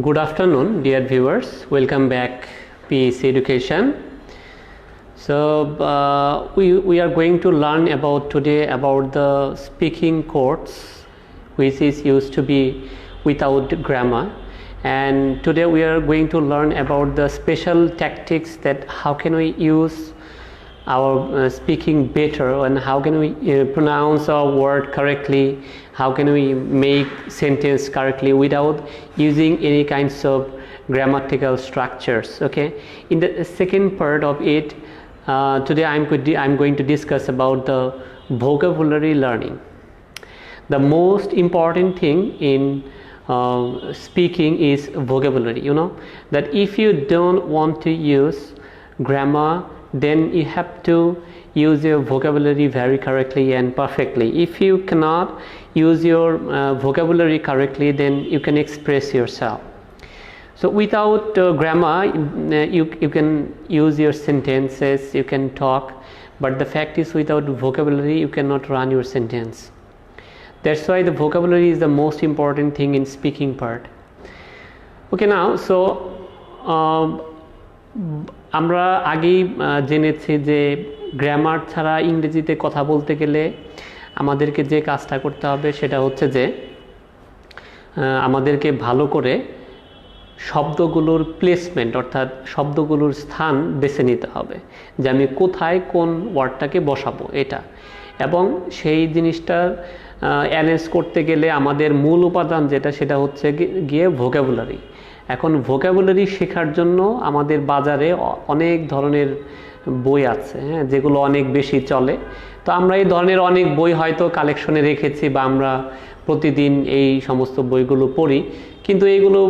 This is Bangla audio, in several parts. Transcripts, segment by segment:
Good afternoon, dear viewers. Welcome back, PEC Education. So we are going to learn today about the speaking course, which is used to be without grammar. And today we are going to learn about the special tactics that how can we use our speaking better, and how can we pronounce our word correctly, how can we make sentence correctly without using any kinds of grammatical structures. Okay, in the second part of it, today I'm going to discuss about the vocabulary learning. The most important thing in speaking is vocabulary. You know that if you don't want to use grammar, then you have to use your vocabulary very correctly and perfectly. If you cannot use your vocabulary correctly, then you can express yourself. So without grammar, you can use your sentences, you can talk, but the fact is without vocabulary you cannot run your sentence. That's why the vocabulary is the most important thing in speaking part. Okay, now so আমরা আগেই জেনেছি যে গ্রামার ছাড়া ইংরেজিতে কথা বলতে গেলে আমাদেরকে যে কাজটা করতে হবে সেটা হচ্ছে যে আমাদেরকে ভালো করে শব্দগুলোর প্লেসমেন্ট অর্থাৎ শব্দগুলোর স্থান বেছে নিতে হবে, যে আমি কোথায় কোন ওয়ার্ডটাকে বসাবো এটা, এবং সেই জিনিসটার অ্যারেঞ্জ করতে গেলে আমাদের মূল উপাদান যেটা সেটা হচ্ছে গিয়ে ভোকাবুলারি। এখন ভোকাবুলারি শেখার জন্য আমাদের বাজারে অনেক ধরনের বই আছে, হ্যাঁ, যেগুলো অনেক বেশি চলে। তো আমরা এই ধরনের অনেক বই হয়তো কালেকশনে রেখেছি বা আমরা প্রতিদিন এই সমস্ত বইগুলো পড়ি, কিন্তু এইগুলো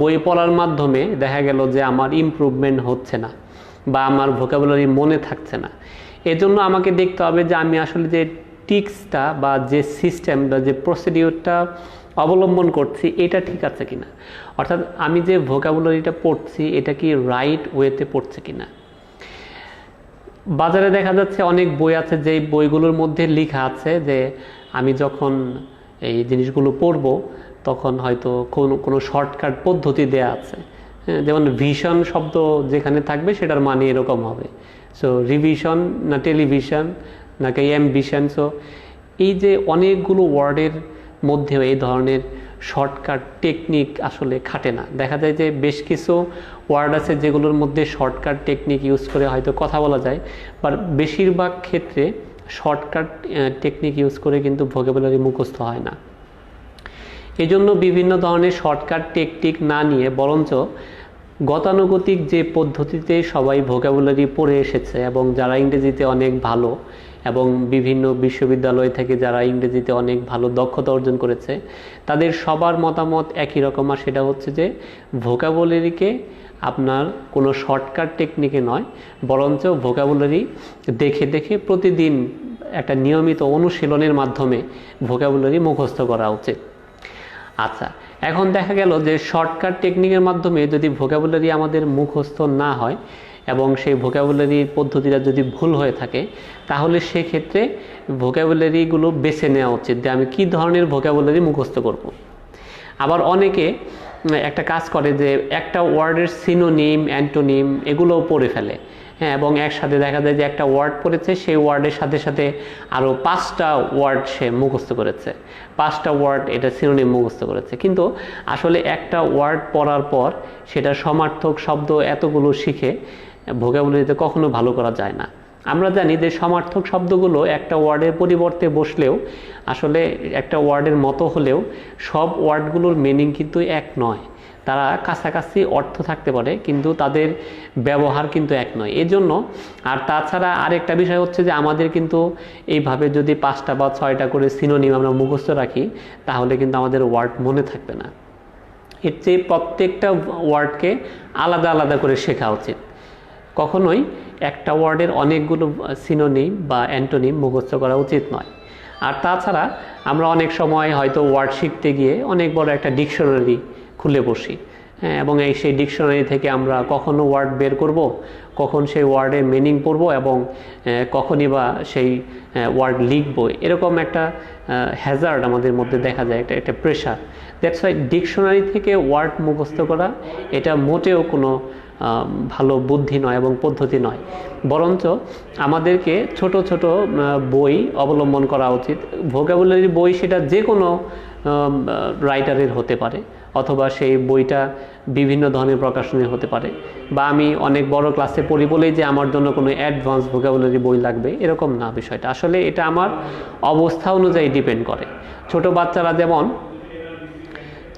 বই পড়ার মাধ্যমে দেখা গেল যে আমার ইমপ্রুভমেন্ট হচ্ছে না বা আমার ভোকাবুলারি মনে থাকছে না। এজন্য আমাকে দেখতে হবে যে আমি আসলে যে টিক্সটা বা যে সিস্টেম বা যে প্রসিডিওরটা অবলম্বন করছি এটা ঠিক আছে কিনা, অর্থাৎ আমি যে ভোকাবুলারিটা পড়ছি এটা কি রাইট ওয়েতে পড়ছে কিনা। বাজারে দেখা যাচ্ছে অনেক বই আছে যে বইগুলোর মধ্যে লেখা আছে যে আমি যখন এই জিনিসগুলো পড়ব তখন হয়তো কোনো শর্টকাট পদ্ধতি দেয়া আছে, যেমন ভিশন শব্দ যেখানে থাকবে সেটার মানে এরকম হবে। সো রিভিশন না টেলিভিশন নাকি অ্যাম্বিশন। সো এই যে অনেকগুলো ওয়ার্ডের মধ্যেও এই ধরনের শর্টকাট টেকনিক আসলে খাটে না। দেখা যায় যে বেশ কিছু ওয়ার্ড আছে যেগুলোর মধ্যে শর্টকাট টেকনিক ইউজ করে হয়তো কথা বলা যায়, বাট বেশিরভাগ ক্ষেত্রে শর্টকাট টেকনিক ইউজ করে কিন্তু ভোকাবুলারি মুখস্থ হয় না। এজন্য বিভিন্ন ধরনের শর্টকাট টেকনিক না নিয়ে বরঞ্চ গতানুগতিক যে পদ্ধতিতে সবাই ভোকাবুলারি পড়ে এসেছে এবং যারা ইংরেজিতে অনেক ভালো এবং বিভিন্ন বিশ্ববিদ্যালয় থেকে যারা ইংরেজিতে অনেক ভালো দক্ষতা অর্জন করেছে তাদের সবার মতামত একই রকম, আর সেটা হচ্ছে যে ভোকাবুলারিকে আপনার কোনো শর্টকাট টেকনিকে নয় বরঞ্চ ভোকাবুলারি দেখে দেখে প্রতিদিন একটা নিয়মিত অনুশীলনের মাধ্যমে ভোকাবুলারি মুখস্থ করা উচিত। আচ্ছা, এখন দেখা গেল যে শর্টকাট টেকনিকের মাধ্যমে যদি ভোকাবুলারি আমাদের মুখস্থ না হয় এবং সেই ভোকাবুলারির পদ্ধতিটা যদি ভুল হয়ে থাকে তাহলে সেক্ষেত্রে ভোকাবুলারিগুলো বেছে নেওয়া উচিত যে আমি কী ধরনের ভোকাবুলারি মুখস্থ করব। আবার অনেকে একটা কাজ করে যে একটা ওয়ার্ডের সিনোনিম অ্যান্টোনিম এগুলোও পড়ে ফেলে, হ্যাঁ, এবং একসাথে দেখা যায় যে একটা ওয়ার্ড পড়েছে সেই ওয়ার্ডের সাথে সাথে আরও 5টা ওয়ার্ড সে মুখস্থ করেছে, 5টা ওয়ার্ড এটা সিনোনিম মুখস্থ করেছে, কিন্তু আসলে একটা ওয়ার্ড পড়ার পর সেটা সমার্থক শব্দ এতগুলো শিখে ভোকাবুলারিতে কখনো ভালো করা যায় না। আমরা জানি যে সমার্থক শব্দগুলো একটা ওয়ার্ডের পরিবর্তে বসলেও আসলে একটা ওয়ার্ডের মতো হলেও সব ওয়ার্ডগুলোর মিনিং কিন্তু এক নয়, তারা কাছাকাছি অর্থ থাকতে পারে কিন্তু তাদের ব্যবহার কিন্তু এক নয়। এজন্য আর তাছাড়া আরেকটা বিষয় হচ্ছে যে আমাদের কিন্তু এইভাবে যদি 5টা বা 6টা করে সিনোনিম আমরা মুখস্থ রাখি তাহলে কিন্তু আমাদের ওয়ার্ড মনে থাকবে না। এর চেয়ে প্রত্যেকটা ওয়ার্ডকে আলাদা আলাদা করে শেখা উচিত। কখনোই একটা ওয়ার্ডের অনেকগুলো সিনোনিম বা অ্যান্টোনিম মুখস্থ করা উচিত নয়। আর তাছাড়া আমরা অনেক সময় হয়তো ওয়ার্ড শিখতে গিয়ে অনেক বড় একটা ডিকশনারি খুলে বসি, হ্যাঁ, এবং সেই ডিকশনারি থেকে আমরা কখনো ওয়ার্ড বের করব, কখন সেই ওয়ার্ডের মিনিং পড়ব, এবং কখনই বা সেই ওয়ার্ড লিখব, এরকম একটা হ্যাজার্ড আমাদের মধ্যে দেখা যায়, একটা প্রেশার। দ্যাটস ওয়াই ডিকশনারি থেকে ওয়ার্ড মুখস্থ করা এটা মোটেও কোনো ভালো বুদ্ধি নয় এবং পদ্ধতি নয়। বরঞ্চ আমাদেরকে ছোট ছোট বই অবলম্বন করা উচিত। ভোকাবুলারি বই সেটা যে কোনো রাইটারের হতে পারে, অথবা সেই বইটা বিভিন্ন ধরনের প্রকাশনী হতে পারে, বা আমি অনেক বড় ক্লাসে পড়ি বলেই যে আমার জন্য কোনো অ্যাডভান্স ভোকাবুলারি বই লাগবে এরকম না বিষয়টা। আসলে এটা আমার অবস্থা অনুযায়ী ডিপেন্ড করে। ছোট বাচ্চারা যেমন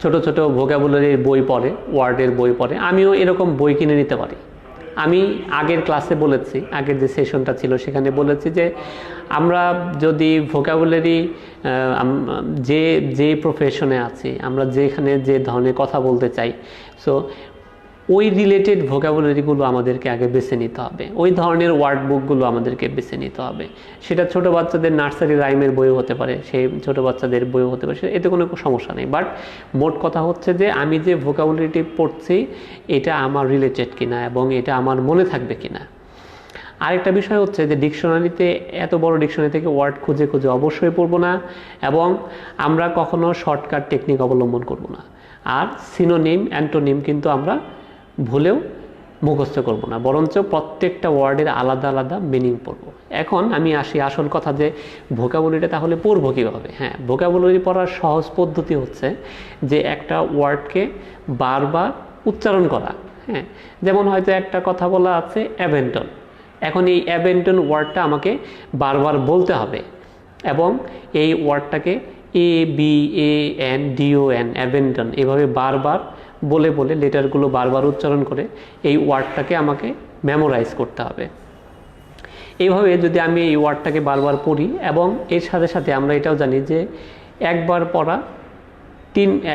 ছোট ছোট ভোকাবুলারির বই পড়ে, ওয়ার্ডের বই পড়ে, আমিও এরকম বই কিনে নিতে পারি। আমি আগের ক্লাসে বলেছি, আগের যে সেশনটা ছিল সেখানে বলেছি যে আমরা যদি ভোকাবুলারি যে প্রফেশনে আছি, আমরা যেখানে যে ধরনের কথা বলতে চাই, সো ওই রিলেটেড ভোকাবুলারিগুলো আমাদেরকে আগে বেছে নিতে হবে, ওই ধরনের ওয়ার্ড বুকগুলো আমাদেরকে বেছে নিতে হবে। সেটা ছোট বাচ্চাদের নার্সারি রাইমের বইও হতে পারে, সেই ছোট বাচ্চাদের বইও হতে পারে, এতে কোনো সমস্যা নেই। বাট মোট কথা হচ্ছে যে আমি যে ভোকাবুলারিটি পড়ছি এটা আমার রিলেটেড কিনা এবং এটা আমার মনে থাকবে কিনা। আরেকটা বিষয় হচ্ছে যে ডিকশনারিতে, এত বড় ডিকশনারি থেকে ওয়ার্ড খুঁজে খুঁজে অবশ্যই পড়বো না, এবং আমরা কখনো শর্টকাট টেকনিক অবলম্বন করব না। আর সিনোনিম, অ্যান্টোনিম কিন্তু আমরা ভুলেও মুখস্থ করব না, বরঞ্চ প্রত্যেকটা ওয়ার্ডের আলাদা আলাদা মিনিং পড়ব। এখন আমি আসি আসল কথা, যে ভোকাবুলারিটা তাহলে পড়বো কীভাবে। হ্যাঁ, ভোকাবুলারি পড়ার সহজ পদ্ধতি হচ্ছে যে একটা ওয়ার্ডকে বারবার উচ্চারণ করা। হ্যাঁ, যেমন হয়তো একটা কথা বলা আছে অ্যাবেন্টন, এখন এই অ্যাবেন্টন ওয়ার্ডটা আমাকে বারবার বলতে হবে, এবং এই ওয়ার্ডটাকে ABANDON, অ্যাবেন্টন, এভাবে বারবার বলে বলে লেটারগুলো বারবার উচ্চারণ করে এই ওয়ার্ডটাকে আমাকে মেমোরাইজ করতে হবে। এইভাবে যদি আমি এই ওয়ার্ডটাকে বারবার পড়ি, এবং এর সাথে সাথে আমরা এটাও জানি যে একবার পড়া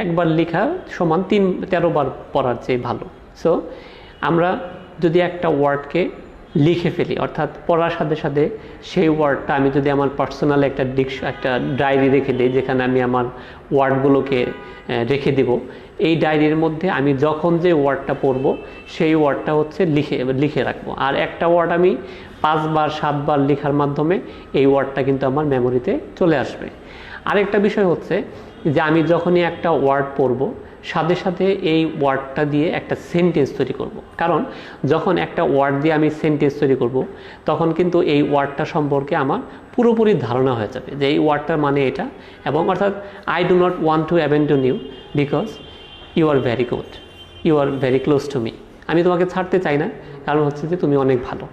একবার লেখা সমান 13 বার পড়ার চেয়ে ভালো। সো আমরা যদি একটা ওয়ার্ডকে লিখে ফেলি, অর্থাৎ পড়ার সাথে সাথে সেই ওয়ার্ডটা আমি যদি আমার পার্সোনাল একটা ডায়েরি রেখে দিই, যেখানে আমি আমার ওয়ার্ডগুলোকে রেখে দেব, এই ডায়েরির মধ্যে আমি যখন যে ওয়ার্ডটা পড়ব সেই ওয়ার্ডটা হচ্ছে লিখে রাখবো। আর একটা ওয়ার্ড আমি 5 বার 7 বার লেখার মাধ্যমে এই ওয়ার্ডটা কিন্তু আমার মেমোরিতে চলে আসবে। আরেকটা বিষয় হচ্ছে যে আমি যখনই একটা ওয়ার্ড পড়ব, সাথে সাথে এই ওয়ার্ডটা দিয়ে একটা সেন্টেন্স তৈরি করব। কারণ যখন একটা ওয়ার্ড দিয়ে আমি সেন্টেন্স তৈরি করব, তখন কিন্তু এই ওয়ার্ডটা সম্পর্কে আমার পুরোপুরি ধারণা হয়ে যাবে যে এই ওয়ার্ডটার মানে এটা, এবং অর্থাৎ I do not want to abandon you because you are very good, you are very close to me. আমি তোমাকে ছাড়তে চাই না, কারণ হচ্ছে যে তুমি অনেক ভালো।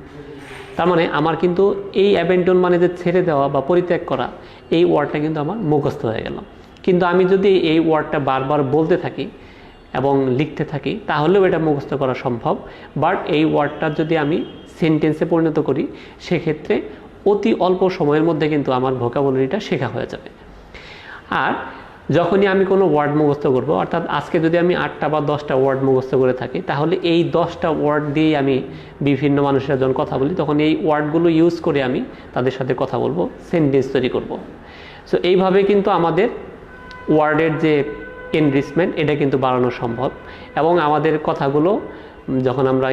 তার মানে আমার কিন্তু এই অ্যাবেন্ডন মানে যে ছেড়ে দেওয়া বা পরিত্যাগ করা, এই ওয়ার্ডটা কিন্তু আমার মুখস্থ হয়ে গেল। কিন্তু আমি যদি এই ওয়ার্ডটা বারবার বলতে থাকি এবং লিখতে থাকি, তাহলেও এটা মুখস্থ করা সম্ভব। বাট এই ওয়ার্ডটা যদি আমি সেন্টেন্সে পরিণত করি, সেক্ষেত্রে অতি অল্প সময়ের মধ্যে কিন্তু আমার ভোকাবুলারিটা শেখা হয়ে যাবে। আর যখনই আমি কোনো ওয়ার্ড মুখস্থ করব, অর্থাৎ আজকে যদি আমি 8টা বা 10টা ওয়ার্ড মুখস্থ করে থাকি, তাহলে এই 10টা ওয়ার্ড দিয়েই আমি বিভিন্ন মানুষের যখন কথা বলি, তখন এই ওয়ার্ডগুলো ইউজ করে আমি তাদের সাথে কথা বলবো, সেন্টেন্স তৈরি করব। সো এইভাবে কিন্তু আমাদের ওয়ার্ডের যে এনরিচমেন্ট, এটা কিন্তু বাড়ানো সম্ভব, এবং আমাদের কথাগুলো যখন আমরা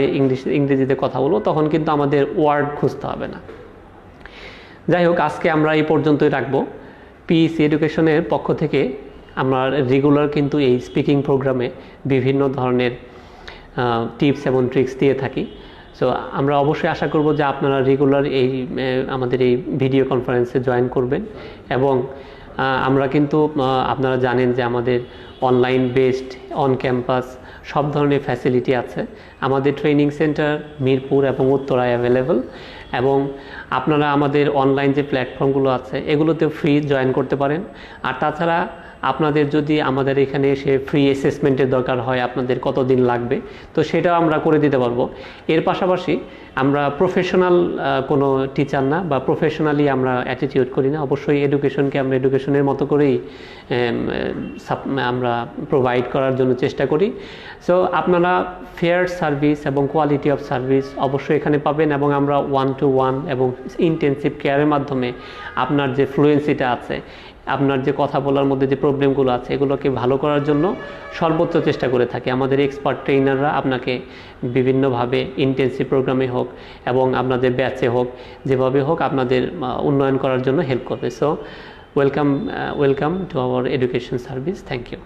ইংরেজিতে কথা বলবো, তখন কিন্তু আমাদের ওয়ার্ড খুঁজতে হবে না। যাই হোক, আজকে আমরা এই পর্যন্তই রাখবো। পিইসি এডুকেশনের পক্ষ থেকে আমরা রেগুলার কিন্তু এই স্পিকিং প্রোগ্রামে বিভিন্ন ধরনের টিপস এবং ট্রিক্স দিয়ে থাকি। সো আমরা অবশ্যই আশা করব যে আপনারা রেগুলার আমাদের এই ভিডিও কনফারেন্সে জয়েন করবেন, এবং আমরা কিন্তু আপনারা জানেন যে আমাদের অনলাইন বেসড, অন ক্যাম্পাস সব ধরনের ফ্যাসিলিটি আছে। আমাদের ট্রেনিং সেন্টার মিরপুর এবং উত্তরায় অ্যাভেলেবল, এবং আপনারা আমাদের অনলাইন যে প্ল্যাটফর্মগুলো আছে এগুলোতে ফ্রি জয়েন করতে পারেন। আর তাছাড়া আপনাদের যদি আমাদের এখানে এসে ফ্রি অ্যাসেসমেন্টের দরকার হয়, আপনাদের কতদিন লাগবে, তো সেটাও আমরা করে দিতে পারবো। এর পাশাপাশি আমরা প্রফেশনাল কোনো টিচার না, বা প্রফেশনালি আমরা অ্যাটিটিউড করি না। অবশ্যই এডুকেশনকে আমরা এডুকেশনের মতো করেই আমরা প্রোভাইড করার জন্য চেষ্টা করি। সো আপনারা ফেয়ার সার্ভিস এবং কোয়ালিটি অফ সার্ভিস অবশ্যই এখানে পাবেন, এবং আমরা 1-to-1 এবং ইন্টেনসিভ কেয়ারের মাধ্যমে আপনার যে ফ্লুয়েন্সিটা আছে আপনার যে কথা বলার মধ্যে যে প্রবলেমগুলো আছে এগুলোকে ভালো করার জন্য সর্বোচ্চ চেষ্টা করে থাকি। আমাদের এক্সপার্ট ট্রেনাররা আপনাকে বিভিন্নভাবে ইন্টেন্সিভ প্রোগ্রামে হোক এবং আপনাদের ব্যাচে হোক, যেভাবে হোক আপনাদের উন্নয়ন করার জন্য হেল্প করবে। So welcome to our education service. Thank you.